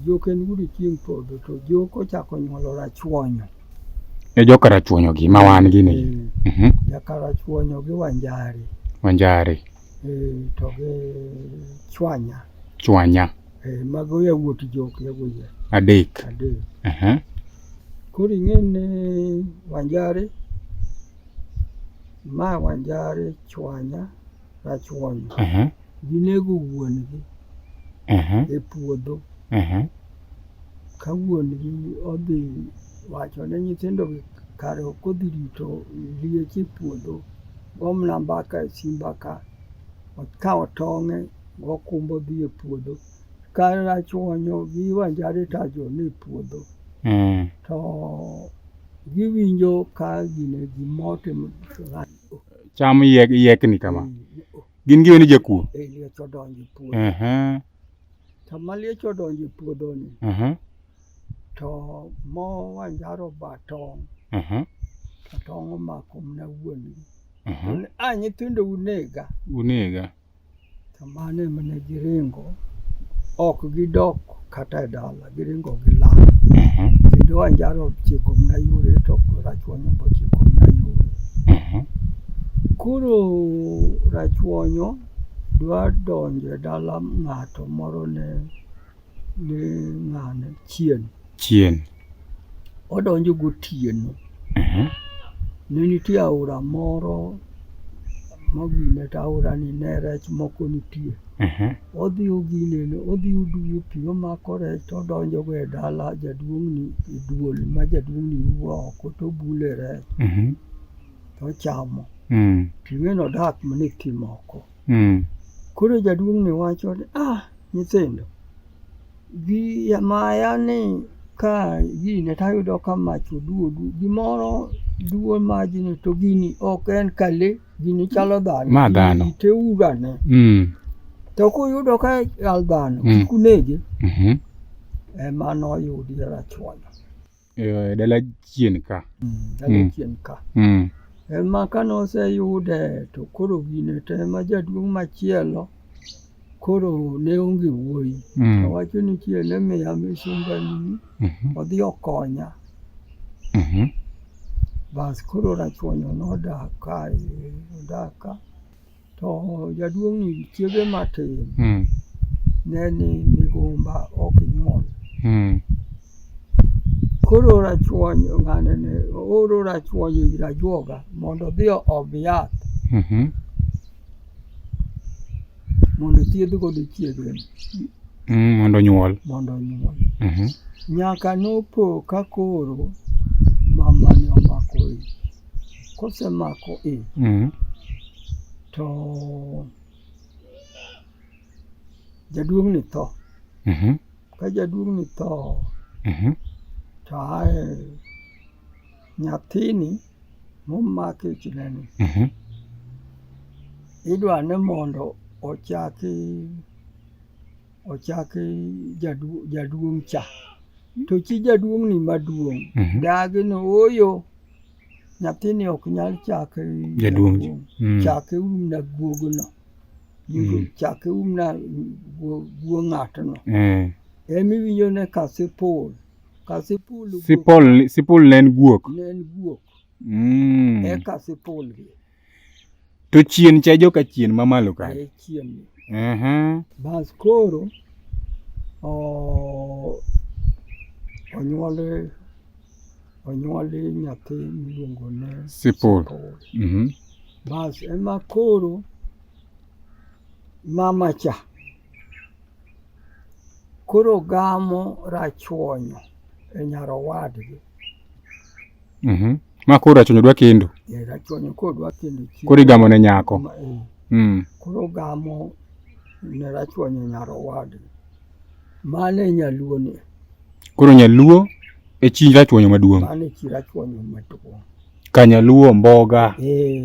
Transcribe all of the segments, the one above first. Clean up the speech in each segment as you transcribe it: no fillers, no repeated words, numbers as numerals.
Joka en gudi chieng' podho to Joka ochako nyuolo rachuonyo. Jokarachuonyo gi ma wan gi ni. Jokarachuonyo gi Wanjari. Wanjari. To gi Chwanya. Chwanya. Mago yawuot Joka yawuoyi. Adek. Koro ing'eni Wanjari, ma Wanjari, Chwanya, Rachuonyo. Ginego wuon-gi e puodho. Ka wuon-gi odhi wacho ne nyithindogi kare ok odhi rito liech e puodho, gomna mbaka e simba ka, okawo tong'e gokumbo dhi e puodho. Ka Rachuonyo gi Wanjari tajone e puodho. To giwinjo ka gine gimotimo cham yiekni kama. Gin giweni jakuo. Liech odonjo e puodho. To ma liech odonjo e puodhoni, to mo Wanjari oba tong'. To tong' omako mana wuon-gi. Nyithindo unega. To mano ema ne giringo. Ok gidok kata e dala, giringo gila. Kendo Wanjari ochiko mana yore to Rachuonyo be ochiko mana yore. Koro Rachuonyo dwa donjo e dala ng'ato moro ne ng'ane Chien. Odonjo gotieno. Ne nitie aora moro mogine to aorani ne rech moko nitie. Odhi oduyo pi omako rech to odonjo go e dala jaduong'ni e duol ma jaduong'ni wuo oko to obule rech. To ochamo. Ting'eni odak mana e thim oko. Koro jaduong'ni wacho ni nyithindo, maya ni ka gine tayudo ka mach oduogo, gimoro duo majni to gini ok en ka le, gini chalo dhano. Ma dhano. Iteuru ane. To kuyudo ka al dhano, kik unege. Ema noyudi Rachuonyo. Dala Chien ka. Dala Chien ka. Ema ka noseyude to koro gine to ema jaduong' machielo koro ne onge wuoyi. Owacho ni Chien miya misumbani odhi okonya. Bas koro Rachuonyo nodak ka. To jaduong'ni chiege matin ne ni migumba ok nyuol. Koro Rachuonyo ng'ane ne oro Rachuonyo ir ajuoga mondo odhi ob yath. Mondo thiedh godo chiege. Mondo onyuol. Nyaka nopo ka koro mamani omako ich. Kosemako ich to jaduong'ni tho. Ka jaduong'ni tho to nyathini momak ichneni idwa ni mondo ochaki jaduong' cha. To chi jaduong'ni maduong' dagi ni ooyo, nyathini ok nyal chake jaduong'. Chake umna guogno. Chake umna guog ng'atno. Emiwinjo ne kasipul. Sipul ne en guok. Ne en guok. Eka sipul gi. To Chien cha Joka Chien mamalo ka. Chien. Bas koro onyuole nyathi miluongo ne Sipul. Bas ema koro mama cha koro gamo Rachuonyo e nyarowadgi. Ma koro Rachuonyo dwa kendo. Rachuonyo koro dwa kendo. Koro igamo ne nyako. Koro gamo ne Rachuonyo nyarowadgi. Mane e nyaluo ni. Koro nyaluo e chi Rachuonyo maduong'. Mane e chi Rachuonyo maduong'. Ka nyaluo Mboga.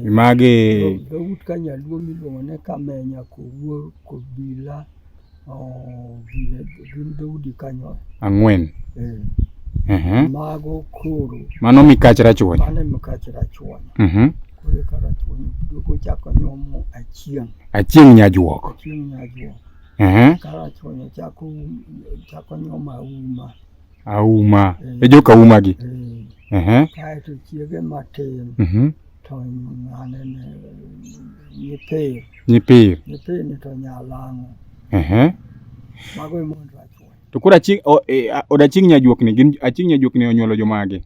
Mage. Dhout ka nyaluo miluongo ne Kamenya, Kowuor, Kobila. Gin dhoudi kanyo 4. Mago koro. Mano mikach Rachuonyo. Mano mikach Rachuonyo. Koro ka Rachuonyo duogo chako nyuomo Achieng' Nyajuok. Karachuonyo chako nyuomo auma. Auma. E joka auma gi. Kaeto chiege matin. To ng'ane nyipir. Nyipir ni to nyalang'o. Mago e mond rachuonyo. To koro odaching' nyajuok ni gin aching' nyajuok ni onyuolo jomage.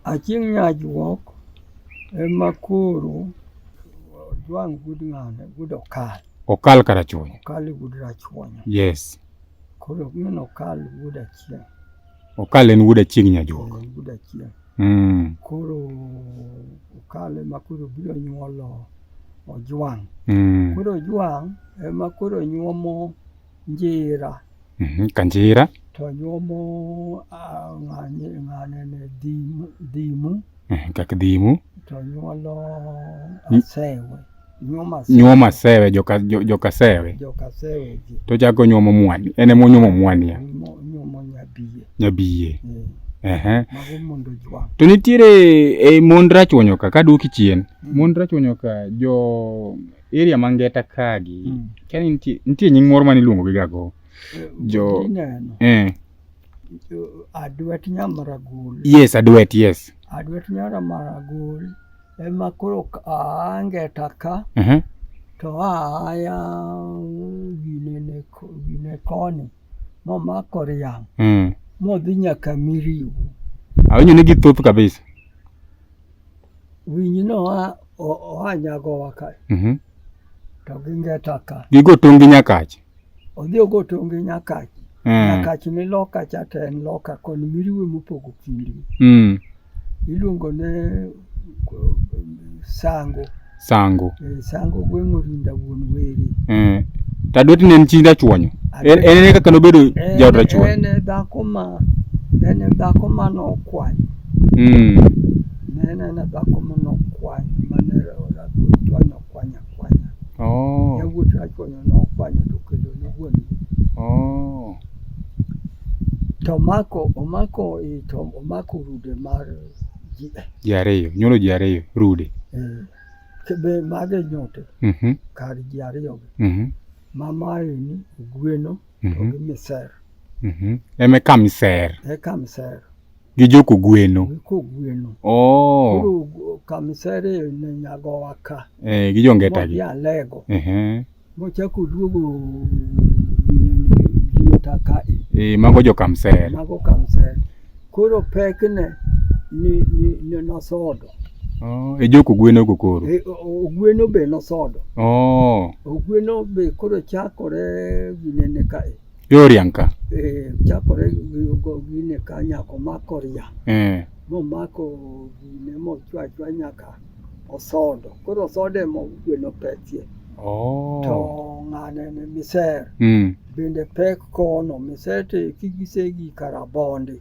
Aching' nyajuok ema koro Ojwang' gud ng'ane gud okal. Okal karachuonyo. Okal gud rachuonyo. Yes. Koro ng'en okal gud achiel. Okal en wuod aching' nyajuok. Gud achiel. Koro okal ema koro biro nyuolo Ojwang'. Koro Ojwang' ema koro nyuomo Njira. Kanjira. To nyuomo ng'ane Dhimu. Kak Dhimu. To nyuolo Asewe. Nyuomo Asewe, joka Sewe. Joka Sewe ji. To chako nyuomo Mwani. En emo nyuomo Mwania. Nyuomo Nyabiye. Nyabiye. Mago mondo Ojwang'. To nitiere mond rachuonyo ka duoki chien. Mond rachuonyo ka jo area mangeta kagi. Kani nitie nying moro mani luongo gi gago. Adwet Nyamaragul. Yes, Adwet, yes. Adwet Nyamaragul ema koro angeta ka. To aya gine koni. Momako riang'. Modhi nyaka Miriu. Awinjo ni githoth kabisa. Winyi no oa Nyagowa ka. To gingeta ka. Gigo tong' Nyakach. Odhi ogo tong' gi Nyakach. Nyakach ni loka cha to en loka koni Miriu mopogo kindgi. Iluongo ne Sango. Sango gweng'o Rinda wuon Were. To Adwet ne en chi rachuonyo. En kaka nobedo jaod rachuonyo. En dhako ma nokwanyo. En dhako ma nokwanyo. Mane rachuonyo kwanya. Yawuot rachuonyo nokwanyo to kendo ne wuon. To omako rude mar ji ariyo. Nyuolo ji ariyo. Rude. Be mage nyote. Kar ji ariyo. Mamae ni Gweno to gi Miser. Eme Kamiser. Kamiser. Gi joko Gweno. Koro Kamiser ne Nyagowa ka. Gi jongeta gi. Alego. Mochako duogo taka. Mago jo Kamiser. Koro pekne ni nosodo. E joko Gweno go koro. Gweno be nosodo. Gweno be koro chakore ginene ka. Yoriang' ka. Chakore gine ka nyako mako riang'. Momako gine mochwachwa nyaka osodo. Koro osodo mo Gweno petie. To ng'ane ne Miser. Bende pek kono. Miser te kigisegi Karabondi.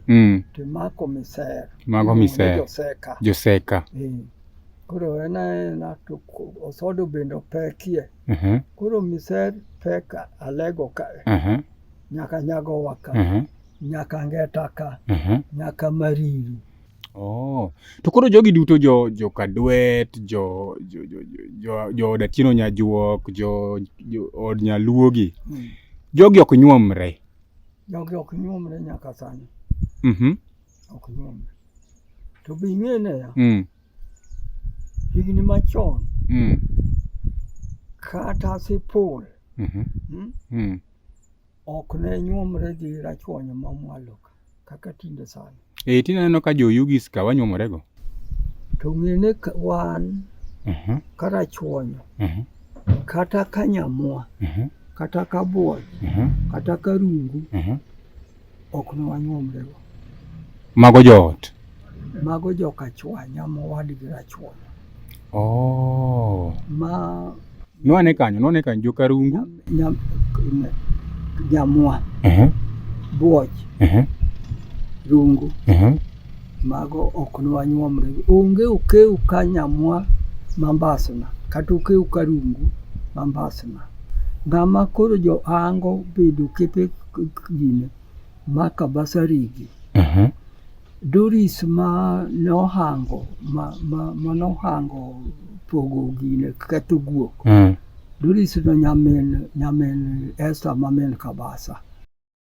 Te mako Miser. Mago Miser. Joseka. Koro ena to osodo bende pekie. Koro Miser pek Alego ka. Nyaka Nyagowa ka. Nyaka Ngeta ka. Nyaka Mariru. To koro jogi duto joka Dwet, jo od Atieno Nyajuok, jo od Nyaluogi. Jogi ok nyuomre. Jogi ok nyuomre nyaka sani. Ok nyuomre. To be ing'ene ya. Higni machon. Kata Sipul. Ok ne nyuomre gi rachuonyo mamwalo kaka tinde sani. Tinde neno ka jo Yugis ka wanyuomorego. To ng'ene wan ka rachuonyo. Kata ka Nyamwa. Kata ka Buoch. Kata ka Rungu. Ok ne wanyuomrego. Mago joot. Mago joka chwanya mowadgi rachuonyo. Nwane kanyo joka Rungu. Nyamwa. Buoch. Rungu. Mago ok ne wanyuomrego. Onge okeu ka Nyamwa Mambasna. Kata okeu ka Rungu Mambasna. Ng'ama koro jo ango bedo kepe gine maka Basarigi. Doris ma nohango pogo gine ketho guok. Doris no nyamin Esther mamin Kabasa.